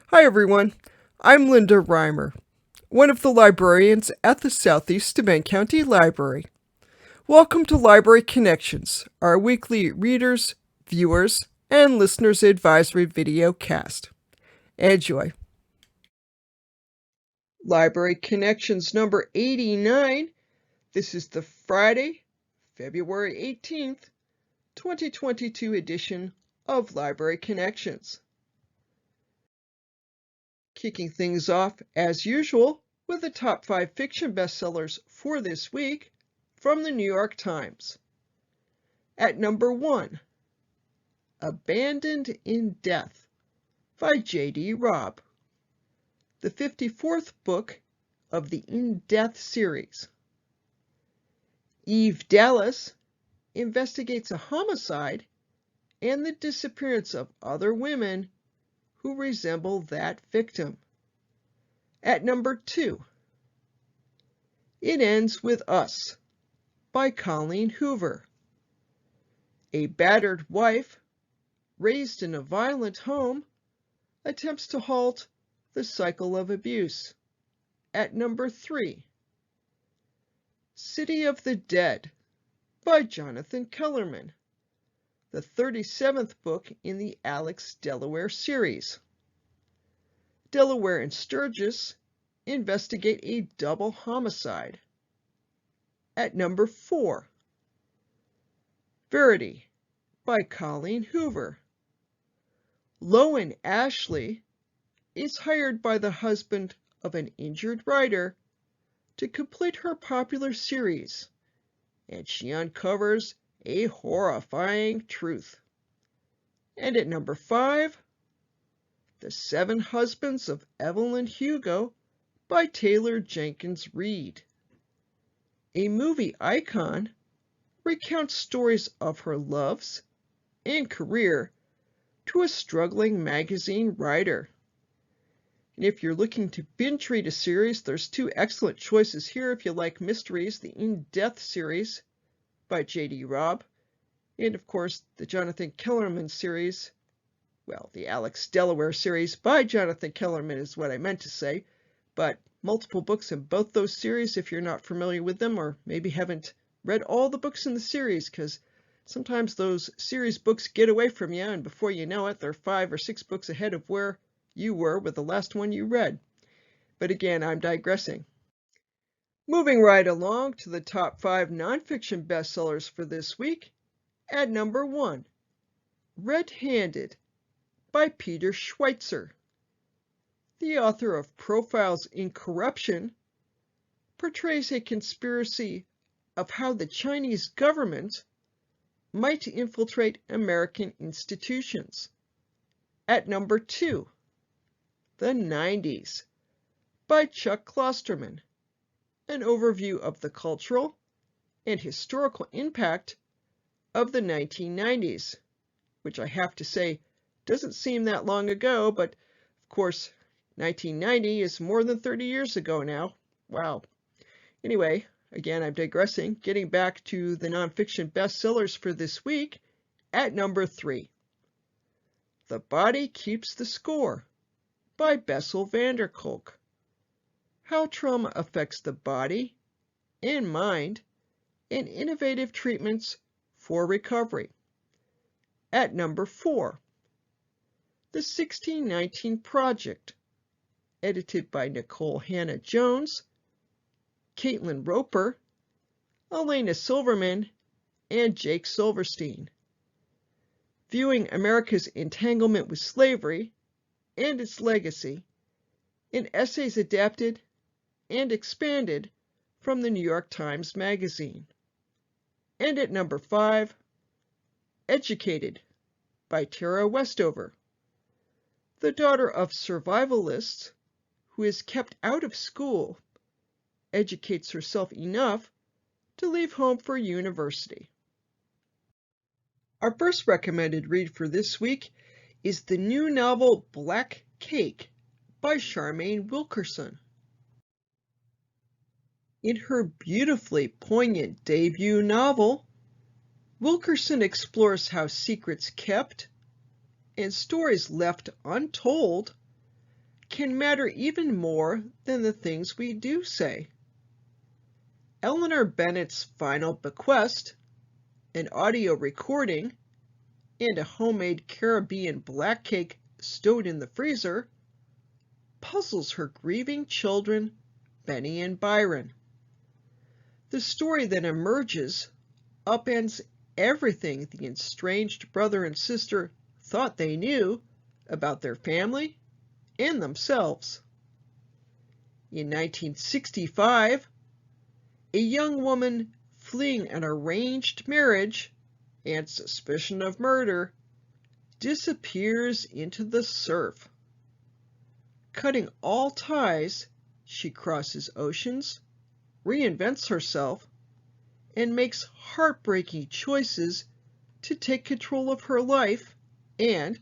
Hi everyone, I'm Linda Reimer, one of the librarians at the Southeast Domain County Library. Welcome to Library Connections, our weekly readers, viewers, and listeners advisory video cast. Enjoy. Library Connections number 89. This is the Friday, February 18th, 2022 edition of Library Connections. Kicking things off, as usual, with the top 5 fiction bestsellers for this week from the New York Times. At number 1, Abandoned in Death by J.D. Robb, the 54th book of the In Death series. Eve Dallas investigates a homicide and the disappearance of other women who resemble that victim. At number 2, It Ends With Us by Colleen Hoover. A battered wife, raised in a violent home, attempts to halt the cycle of abuse. At number 3, City of the Dead by Jonathan Kellerman, the 37th book in the Alex Delaware series. Delaware and Sturgis investigate a double homicide. At number 4, Verity by Colleen Hoover. Loan Ashley is hired by the husband of an injured writer to complete her popular series, and she uncovers a horrifying truth. And at number 5, The 7 Husbands of Evelyn Hugo by Taylor Jenkins Reid. A movie icon recounts stories of her loves and career to a struggling magazine writer. And if you're looking to binge read a series, there's 2 excellent choices here if you like mysteries: the In Death series by J.D. Robb, and of course the Jonathan Kellerman series, well, the Alex Delaware series by Jonathan Kellerman is what I meant to say, but multiple books in both those series if you're not familiar with them, or maybe haven't read all the books in the series, because sometimes those series books get away from you, and before you know it, they're 5 or 6 books ahead of where you were with the last one you read. But again, I'm digressing. Moving right along to the top 5 nonfiction bestsellers for this week. At number 1, Red-Handed by Peter Schweitzer. The author of Profiles in Corruption portrays a conspiracy of how the Chinese government might infiltrate American institutions. At number 2, The 90s by Chuck Klosterman. An overview of the cultural and historical impact of the 1990s, which I have to say doesn't seem that long ago, but of course 1990 is more than 30 years ago now. Wow. Anyway, again, I'm digressing. Getting back to the nonfiction bestsellers for this week. At number 3, The Body Keeps the Score by Bessel van der Kolk. How trauma affects the body and mind, and innovative treatments for recovery. At number 4, The 1619 Project, edited by Nicole Hannah-Jones, Caitlin Roper, Elena Silverman, and Jake Silverstein. Viewing America's entanglement with slavery and its legacy in essays adapted and expanded from the New York Times Magazine. And at number 5, Educated by Tara Westover. The daughter of survivalists who is kept out of school educates herself enough to leave home for university. Our first recommended read for this week is the new novel Black Cake by Charmaine Wilkerson. In her beautifully poignant debut novel, Wilkerson explores how secrets kept and stories left untold can matter even more than the things we do say. Eleanor Bennett's final bequest, an audio recording, and a homemade Caribbean black cake stowed in the freezer, puzzles her grieving children, Benny and Byron. The story that emerges upends everything the estranged brother and sister thought they knew about their family and themselves. In 1965, a young woman fleeing an arranged marriage and suspicion of murder disappears into the surf. Cutting all ties, she crosses oceans, reinvents herself, and makes heartbreaking choices to take control of her life and,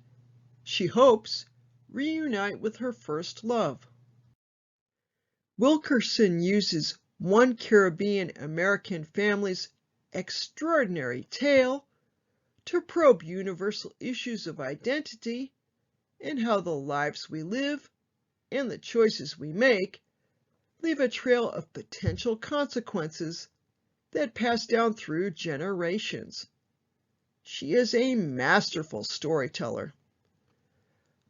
she hopes, reunite with her first love. Wilkerson uses one Caribbean American family's extraordinary tale to probe universal issues of identity and how the lives we live and the choices we make leave a trail of potential consequences that pass down through generations. She is a masterful storyteller.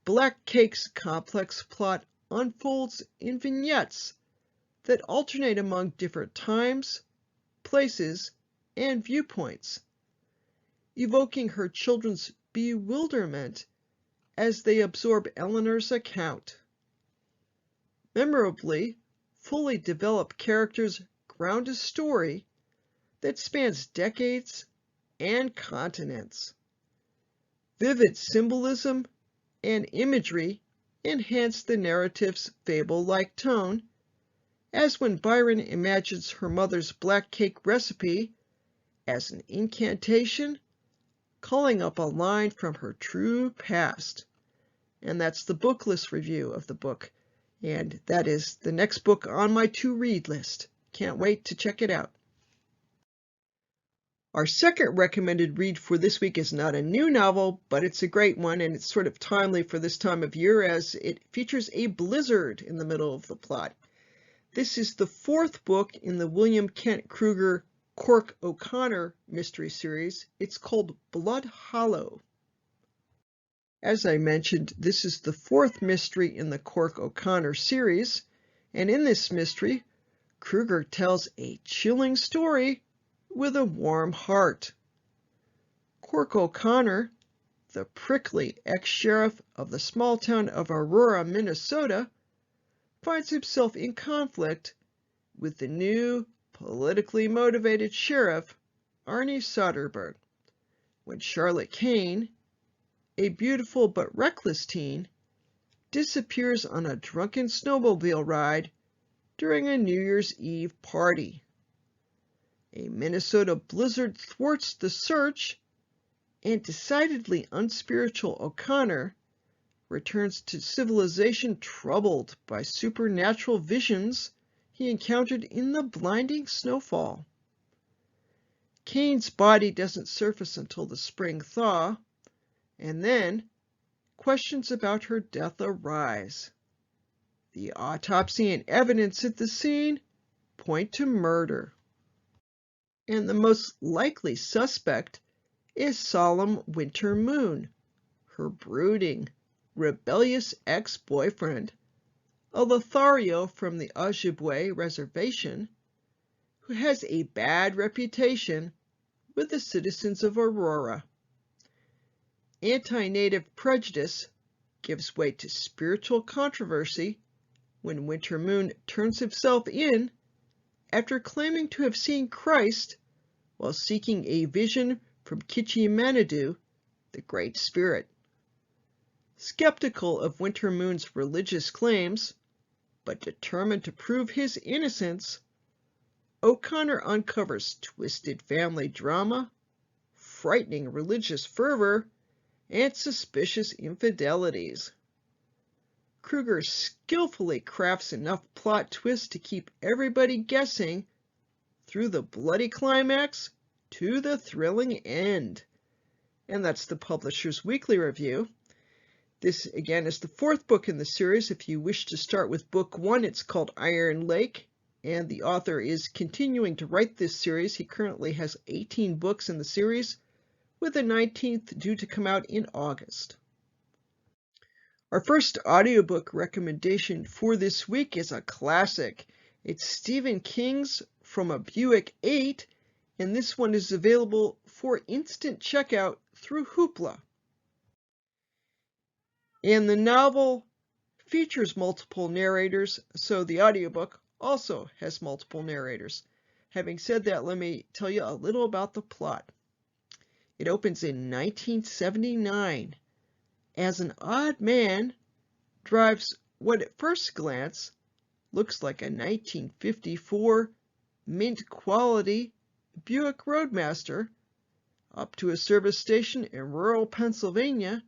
Black Cake's complex plot unfolds in vignettes that alternate among different times, places, and viewpoints, evoking her children's bewilderment as they absorb Eleanor's account. Memorably, fully developed characters ground a story that spans decades and continents. Vivid symbolism and imagery enhance the narrative's fable-like tone, as when Byron imagines her mother's black cake recipe as an incantation, calling up a line from her true past. And that's the book list review of the book. And that is the next book on my to-read list. Can't wait to check it out. Our second recommended read for this week is not a new novel, but it's a great one, and it's sort of timely for this time of year as it features a blizzard in the middle of the plot. This is the fourth book in the William Kent Krueger Cork O'Connor mystery series. It's called Blood Hollow. As I mentioned, this is the fourth mystery in the Cork O'Connor series, and in this mystery, Krueger tells a chilling story with a warm heart. Cork O'Connor, the prickly ex-sheriff of the small town of Aurora, Minnesota, finds himself in conflict with the new, politically motivated sheriff, Arnie Soderbergh, when Charlotte Kane, a beautiful but reckless teen, disappears on a drunken snowmobile ride during a New Year's Eve party. A Minnesota blizzard thwarts the search, and decidedly unspiritual O'Connor returns to civilization troubled by supernatural visions he encountered in the blinding snowfall. Kane's body doesn't surface until the spring thaw, and then questions about her death arise. The autopsy and evidence at the scene point to murder. And the most likely suspect is Solemn Winter Moon, her brooding, rebellious ex-boyfriend, a Lothario from the Ojibwe reservation, who has a bad reputation with the citizens of Aurora. Anti-native prejudice gives way to spiritual controversy when Winter Moon turns himself in after claiming to have seen Christ while seeking a vision from Kichimanadu, the Great Spirit. Skeptical of Winter Moon's religious claims, but determined to prove his innocence, O'Connor uncovers twisted family drama, frightening religious fervor, and suspicious infidelities. Krueger skillfully crafts enough plot twists to keep everybody guessing through the bloody climax to the thrilling end. And that's the publisher's weekly review. This, again, is the fourth book in the series. If you wish to start with book 1, it's called Iron Lake, and the author is continuing to write this series. He currently has 18 books in the series, with the 19th due to come out in August. Our first audiobook recommendation for this week is a classic. It's Stephen King's From a Buick 8, and this one is available for instant checkout through Hoopla. And the novel features multiple narrators, so the audiobook also has multiple narrators. Having said that, let me tell you a little about the plot. It opens in 1979 as an odd man drives what at first glance looks like a 1954 mint quality Buick Roadmaster up to a service station in rural Pennsylvania,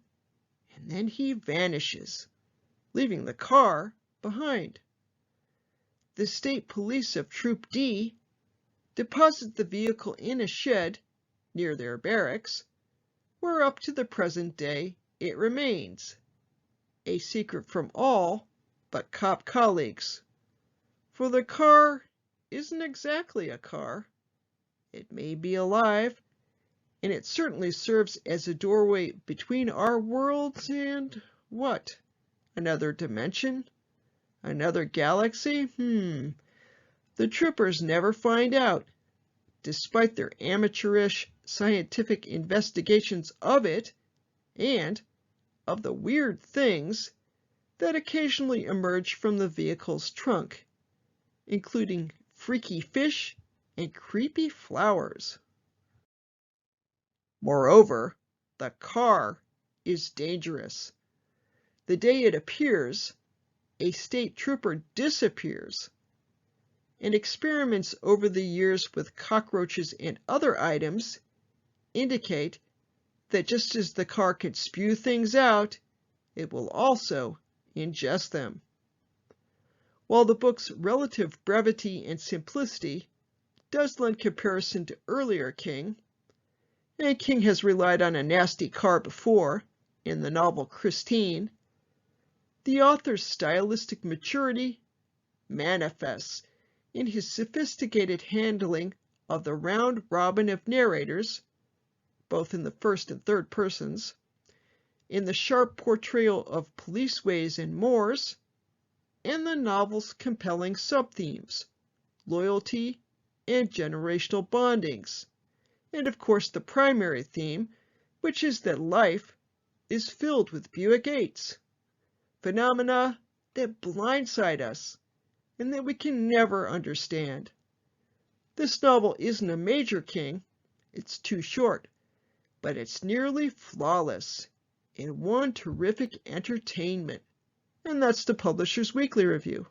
and then he vanishes, leaving the car behind. The state police of Troop D deposit the vehicle in a shed near their barracks, where up to the present day it remains, a secret from all but cop colleagues. For the car isn't exactly a car. It may be alive, and it certainly serves as a doorway between our worlds and what? Another dimension? Another galaxy? The troopers never find out, despite their amateurish scientific investigations of it and of the weird things that occasionally emerge from the vehicle's trunk, including freaky fish and creepy flowers. Moreover, the car is dangerous. The day it appears, a state trooper disappears, and experiments over the years with cockroaches and other items indicate that just as the car can spew things out, it will also ingest them. While the book's relative brevity and simplicity does lend comparison to earlier King, and King has relied on a nasty car before in the novel Christine, the author's stylistic maturity manifests in his sophisticated handling of the round robin of narrators, both in the first and third persons, in the sharp portrayal of police ways and mores, and the novel's compelling sub-themes, loyalty and generational bondings, and of course the primary theme, which is that life is filled with Buick Eights, phenomena that blindside us and that we can never understand. This novel isn't a major King, it's too short, but it's nearly flawless and one terrific entertainment. And that's the Publisher's Weekly Review.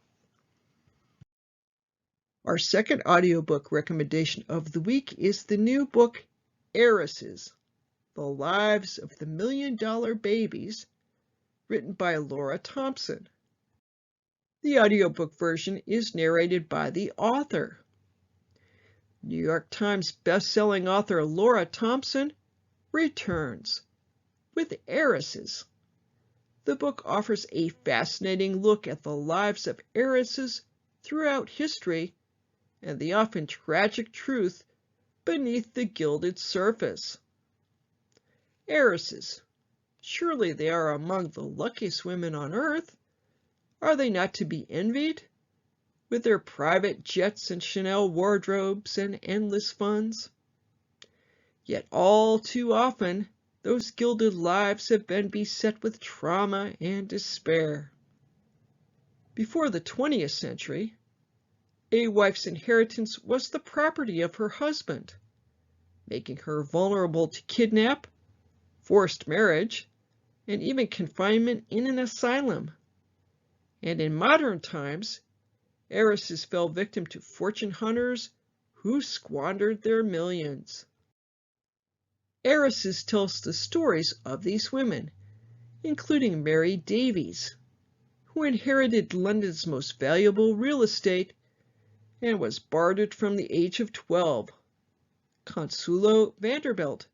Our second audiobook recommendation of the week is the new book, Heiresses, The Lives of the $1 Million Babies, written by Laura Thompson. The audiobook version is narrated by the author. New York Times best-selling author Laura Thompson returns with Heiresses. The book offers a fascinating look at the lives of heiresses throughout history and the often tragic truth beneath the gilded surface. Heiresses. Surely they are among the luckiest women on earth. Are they not to be envied? With their private jets and Chanel wardrobes and endless funds? Yet all too often, those gilded lives have been beset with trauma and despair. Before the 20th century, a wife's inheritance was the property of her husband, making her vulnerable to kidnap, forced marriage, and even confinement in an asylum. And in modern times, heiresses fell victim to fortune hunters who squandered their millions. Heiresses tells the stories of these women, including Mary Davies, who inherited London's most valuable real estate and was bartered from the age of 12. Consuelo Vanderbilt,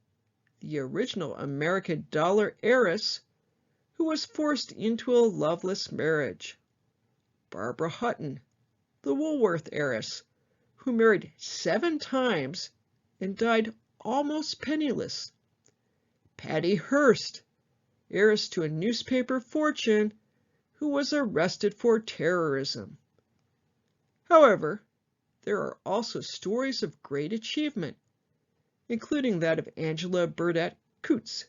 the original American dollar heiress, who was forced into a loveless marriage. Barbara Hutton, the Woolworth heiress, who married 7 times and died almost penniless. Patty Hearst, heiress to a newspaper fortune, who was arrested for terrorism. However, there are also stories of great achievement, including that of Angela Burdett Coutts,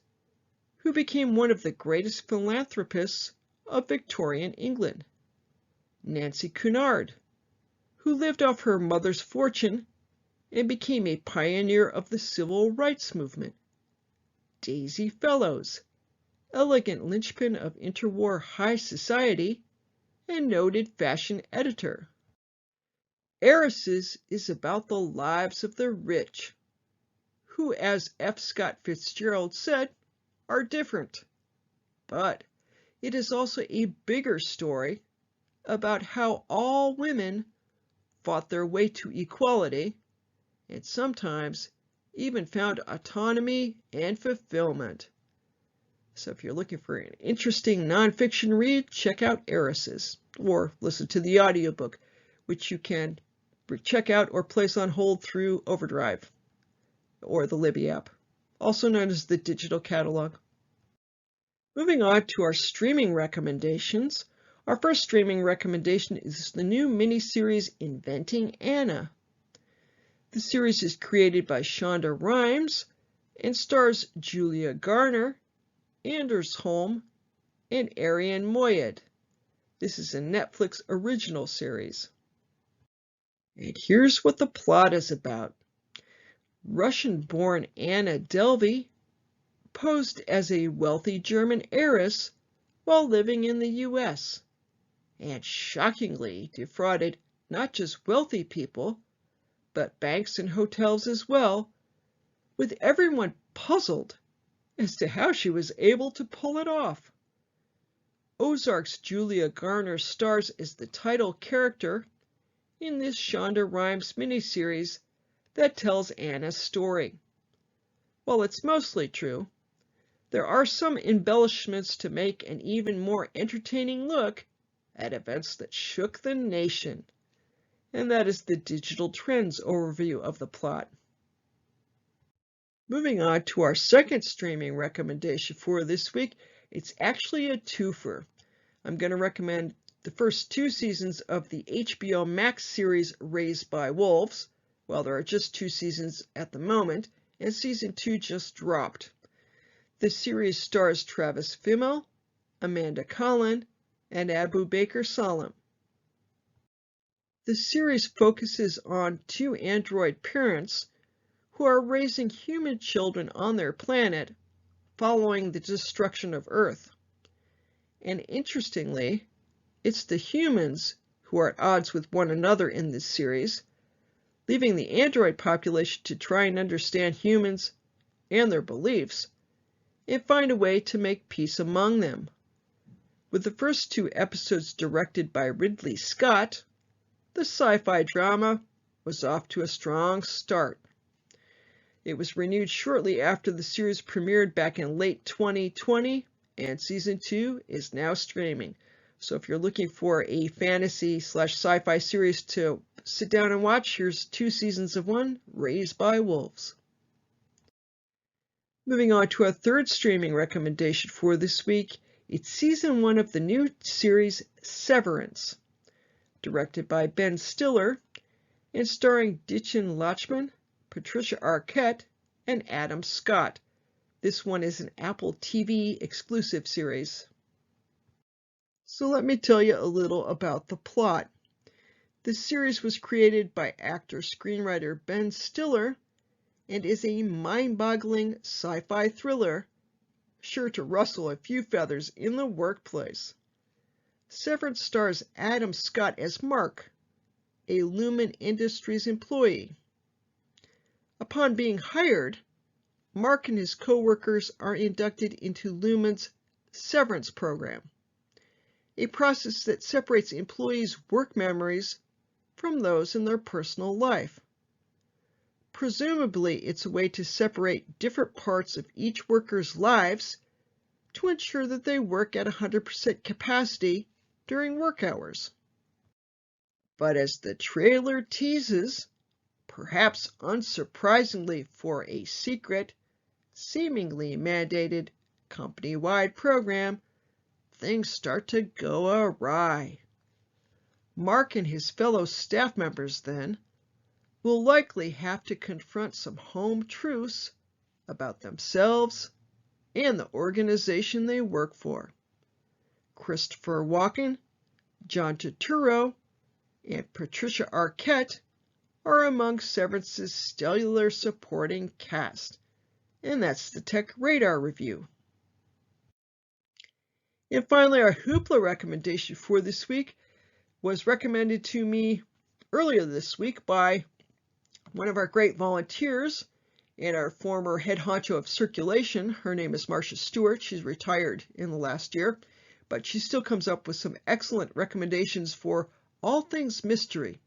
who became one of the greatest philanthropists of Victorian England. Nancy Cunard, who lived off her mother's fortune and became a pioneer of the civil rights movement. Daisy Fellows, elegant linchpin of interwar high society and noted fashion editor. Heiresses is about the lives of the rich, who, as F. Scott Fitzgerald said, are different. But it is also a bigger story about how all women fought their way to equality and sometimes even found autonomy and fulfillment. So if you're looking for an interesting nonfiction read, check out Heiresses, or listen to the audiobook, which you can check out or place on hold through Overdrive or the Libby app, also known as the digital catalog. Moving on to our streaming recommendations. Our first streaming recommendation is the new miniseries Inventing Anna. The series is created by Shonda Rhimes and stars Julia Garner, Anders Holm, and Arian Moayed. This is a Netflix original series. And here's what the plot is about. Russian-born Anna Delvey posed as a wealthy German heiress while living in the U.S. and shockingly defrauded not just wealthy people, but banks and hotels as well, with everyone puzzled as to how she was able to pull it off. Ozark's Julia Garner stars as the title character in this Shonda Rhimes miniseries that tells Anna's story. While it's mostly true, there are some embellishments to make an even more entertaining look at events that shook the nation. And that is the digital trends overview of the plot. Moving on to our second streaming recommendation for this week, it's actually a twofer. I'm going to recommend the first 2 seasons of the HBO Max series Raised by Wolves. Well, there are just 2 seasons at the moment, and season 2 just dropped. The series stars Travis Fimmel, Amanda Collin, and Abu Baker Salam. The series focuses on 2 android parents who are raising human children on their planet following the destruction of Earth. And interestingly, it's the humans who are at odds with one another in this series, leaving the android population to try and understand humans and their beliefs and find a way to make peace among them. With the first 2 episodes directed by Ridley Scott, the sci-fi drama was off to a strong start. It was renewed shortly after the series premiered back in late 2020, and season 2 is now streaming. So if you're looking for a fantasy/sci-fi series to sit down and watch, here's 2 seasons of one, Raised by Wolves. Moving on to our third streaming recommendation for this week, it's season 1 of the new series Severance, directed by Ben Stiller and starring Dichen Lachman, Patricia Arquette, and Adam Scott. This one is an Apple TV exclusive series. So let me tell you a little about the plot. The series was created by actor-screenwriter Ben Stiller and is a mind-boggling sci-fi thriller sure to rustle a few feathers in the workplace. Severance stars Adam Scott as Mark, a Lumen Industries employee. Upon being hired, Mark and his co-workers are inducted into Lumen's Severance program, a process that separates employees' work memories from those in their personal life. Presumably, it's a way to separate different parts of each worker's lives to ensure that they work at 100% capacity during work hours. But as the trailer teases, perhaps unsurprisingly for a secret, seemingly mandated company-wide program, things start to go awry. Mark and his fellow staff members, then, will likely have to confront some home truths about themselves and the organization they work for. Christopher Walken, John Turturro, and Patricia Arquette are among Severance's stellar supporting cast. And that's the Tech Radar review. And finally, our hoopla recommendation for this week was recommended to me earlier this week by one of our great volunteers and our former head honcho of circulation. Her name is Marcia Stewart. She's retired in the last year, but she still comes up with some excellent recommendations for all things mystery.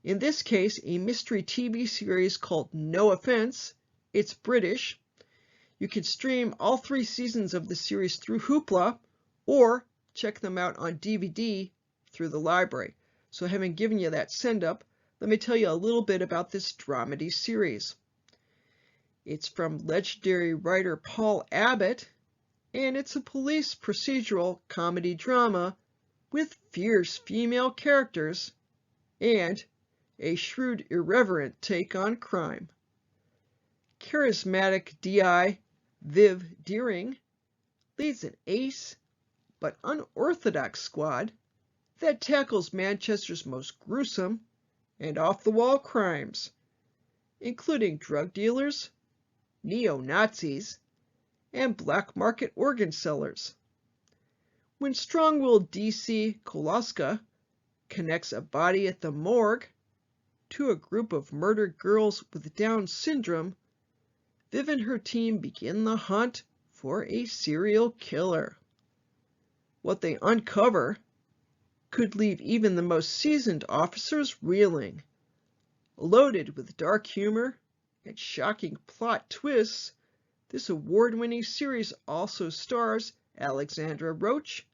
In this case, a mystery TV series called No Offense. It's British. You can stream all 3 seasons of the series through Hoopla or check them out on DVD through the library. So having given you that send-up, let me tell you a little bit about this dramedy series. It's from legendary writer Paul Abbott, and it's a police procedural comedy drama with fierce female characters and a shrewd, irreverent take on crime. Charismatic DI Viv Deering leads an ace but unorthodox squad that tackles Manchester's most gruesome and off-the-wall crimes, including drug dealers, neo-Nazis, and black market organ sellers. When strong-willed DC Koloska connects a body at the morgue to a group of murdered girls with Down syndrome, Viv and her team begin the hunt for a serial killer. What they uncover could leave even the most seasoned officers reeling. Loaded with dark humor and shocking plot twists, this award-winning series also stars Alexandra Roach,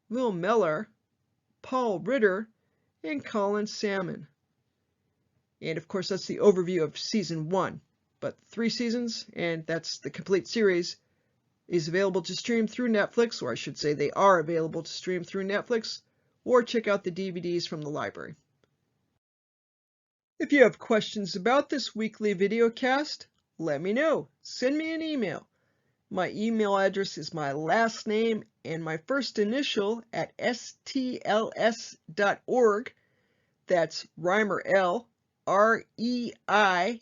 Will Mellor, Paul Ritter, and Colin Salmon. And of course, that's the overview of season 1. But 3 seasons, and that's the complete series, is available to stream through Netflix, or I should say they are available to stream through Netflix, or check out the DVDs from the library. If you have questions about this weekly videocast, let me know. Send me an email. My email address is my last name and my first initial at stls.org. That's Reimer, L, R-E-I-M-E-R-L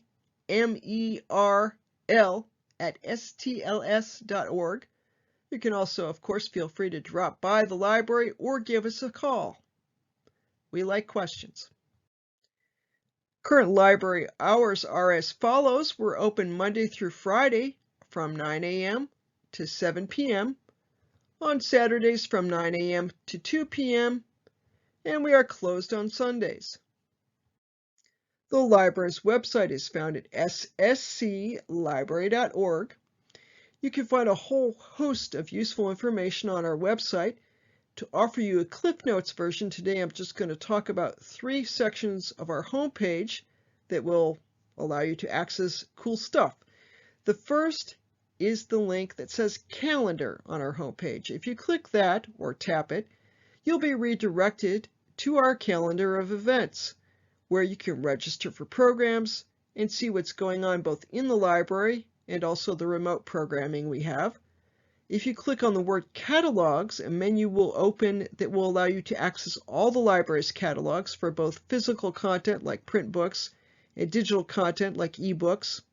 at stls.org. You can also, of course, feel free to drop by the library or give us a call. We like questions. Current library hours are as follows. We're open Monday through Friday from 9 a.m. to 7 p.m., on Saturdays from 9 a.m. to 2 p.m., and we are closed on Sundays. The library's website is found at ssclibrary.org. You can find a whole host of useful information on our website. To offer you a Cliff Notes version today, I'm just going to talk about 3 sections of our homepage that will allow you to access cool stuff. The first is the link that says Calendar on our homepage. If you click that or tap it, you'll be redirected to our calendar of events, where you can register for programs and see what's going on both in the library and also the remote programming we have. If you click on the word Catalogs, a menu will open that will allow you to access all the library's catalogs for both physical content like print books and digital content like eBooks.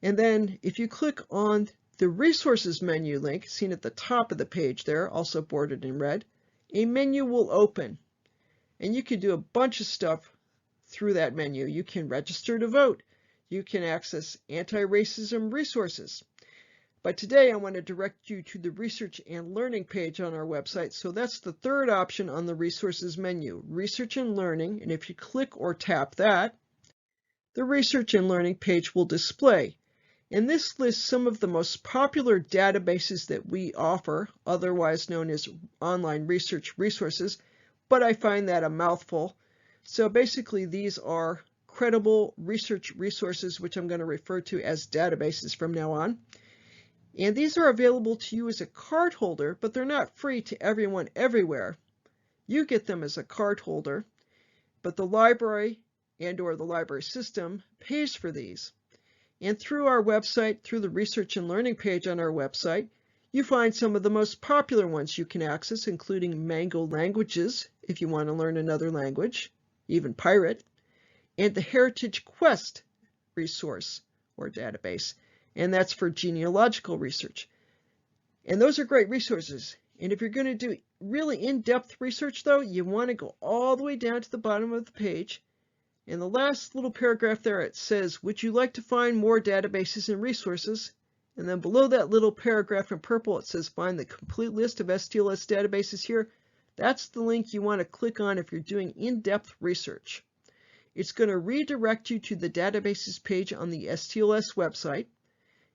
And then if you click on the Resources menu link, seen at the top of the page there, also bordered in red, a menu will open. And you can do a bunch of stuff through that menu. You can register to vote. You can access anti-racism resources. But today I want to direct you to the Research and Learning page on our website. So that's the third option on the Resources menu, Research and Learning. And if you click or tap that, the Research and Learning page will display. And this lists some of the most popular databases that we offer, otherwise known as online research resources, but I find that a mouthful. So basically these are credible research resources, which I'm going to refer to as databases from now on. And these are available to you as a card holder, but they're not free to everyone everywhere. You get them as a card holder, but the library and/or the library system pays for these. And through our website, through the research and learning page on our website, you find some of the most popular ones you can access, including Mango Languages, if you want to learn another language, even pirate, and the Heritage Quest resource or database, and that's for genealogical research. And those are great resources. And if you're going to do really in-depth research, though, you want to go all the way down to the bottom of the page. In the last little paragraph there, it says, would you like to find more databases and resources? And then below that little paragraph in purple, it says, find the complete list of STLS databases here. That's the link you want to click on if you're doing in-depth research. It's going to redirect you to the databases page on the STLS website.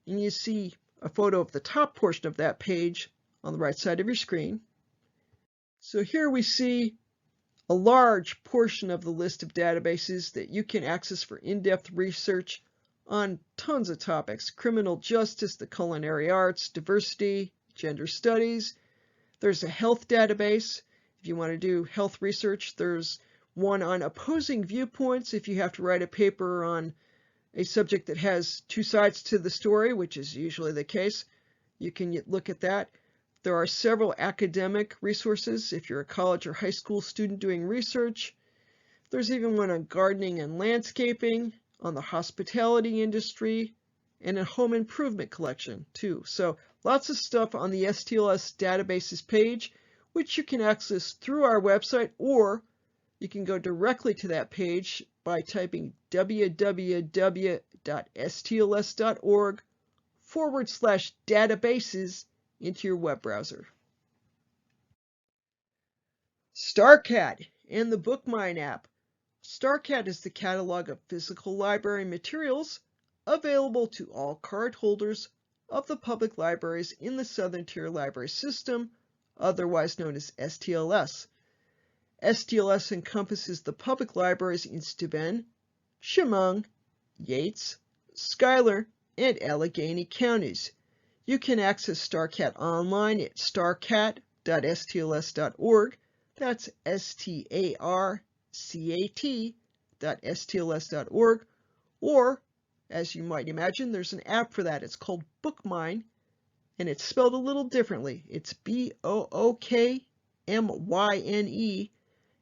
And you see a photo of the top portion of that page on the right side of your screen. So here we see a large portion of the list of databases that you can access for in-depth research on tons of topics: criminal justice, the culinary arts, diversity, gender studies. There's a health database. If you want to do health research, there's one on opposing viewpoints. If you have to write a paper on a subject that has two sides to the story, which is usually the case, you can look at that. There are several academic resources if you're a college or high school student doing research. There's even one on gardening and landscaping, on the hospitality industry, and a home improvement collection too. So lots of stuff on the STLS databases page, which you can access through our website, or you can go directly to that page by typing www.stls.org/databases into your web browser. StarCAT and the Bookmine app. StarCAT is the catalog of physical library materials available to all card holders of the public libraries in the Southern Tier Library System, otherwise known as STLS. STLS encompasses the public libraries in Steuben, Chemung, Yates, Schuyler, and Allegheny counties. You can access StarCAT online at starcat.stls.org. That's starcat.stls.org. Or, as you might imagine, there's an app for that. It's called Bookmine, and it's spelled a little differently. It's Bookmyne,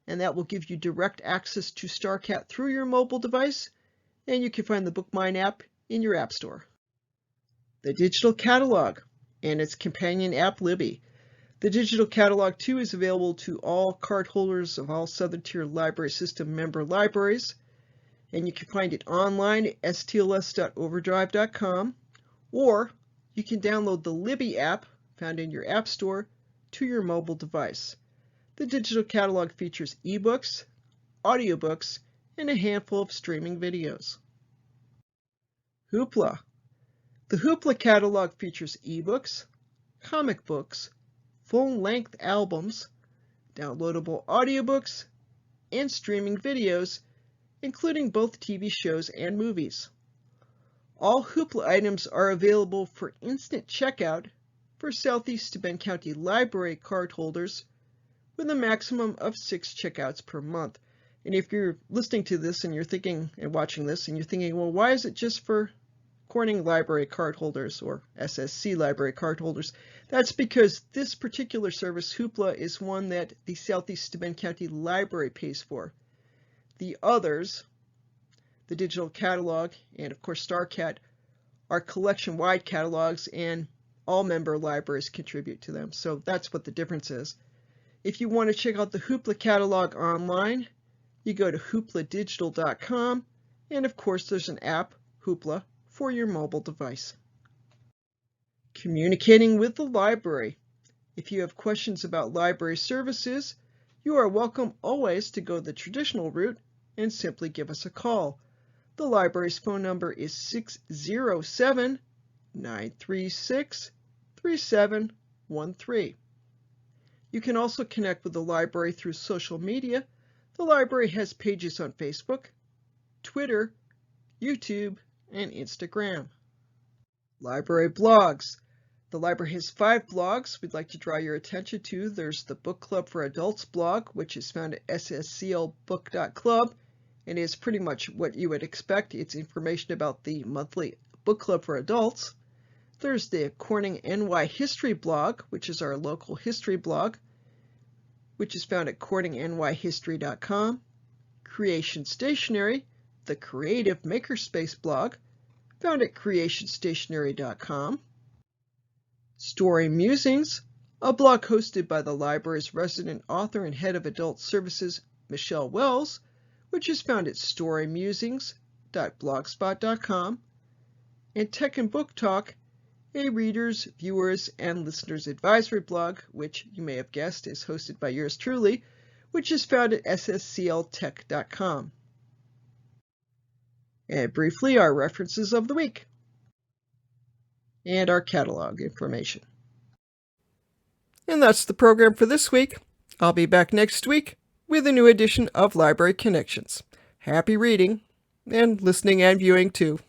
and that will give you direct access to StarCAT through your mobile device, and you can find the Bookmine app in your app store. The digital catalog and its companion app Libby. The digital catalog too is available to all card holders of all Southern Tier Library System member libraries, and you can find it online at stls.overdrive.com, or you can download the Libby app found in your app store to your mobile device. The digital catalog features eBooks, audiobooks, and a handful of streaming videos. Hoopla. The Hoopla catalog features eBooks, comic books, full-length albums, downloadable audiobooks, and streaming videos, including both TV shows and movies. All Hoopla items are available for instant checkout for Southeast Steuben County Library card holders with a maximum of 6 checkouts per month. And if you're listening to this and you're thinking and watching this and you're thinking, well, why is it just for Corning Library card holders or SSC Library card holders? That's because this particular service, Hoopla, is one that the Southeast Steuben County Library pays for. The others, the digital catalog and of course StarCAT, are collection-wide catalogs, and all member libraries contribute to them. So that's what the difference is. If you want to check out the Hoopla catalog online, you go to hoopladigital.com, and of course there's an app, Hoopla, for your mobile device. Communicating with the library. If you have questions about library services, you are welcome always to go the traditional route and simply give us a call. The library's phone number is 607-936-3713. You can also connect with the library through social media. The library has pages on Facebook, Twitter, YouTube, and Instagram. Library blogs. The library has 5 blogs we'd like to draw your attention to. There's the Book Club for Adults blog, which is found at ssclbook.club, and is pretty much what you would expect. It's information about the monthly book club for adults. There's the Corning NY History blog, which is our local history blog, which is found at corningnyhistory.com. Creation Stationery, the Creative Makerspace blog, found at creationstationery.com. Story Musings, a blog hosted by the library's resident author and head of adult services, Michelle Wells, which is found at storymusings.blogspot.com. And Tech and Book Talk, a readers, viewers, and listeners advisory blog, which you may have guessed is hosted by yours truly, which is found at sscltech.com. And briefly, our references of the week and our catalog information. And that's the program for this week. I'll be back next week with a new edition of Library Connections. Happy reading, and listening and viewing too.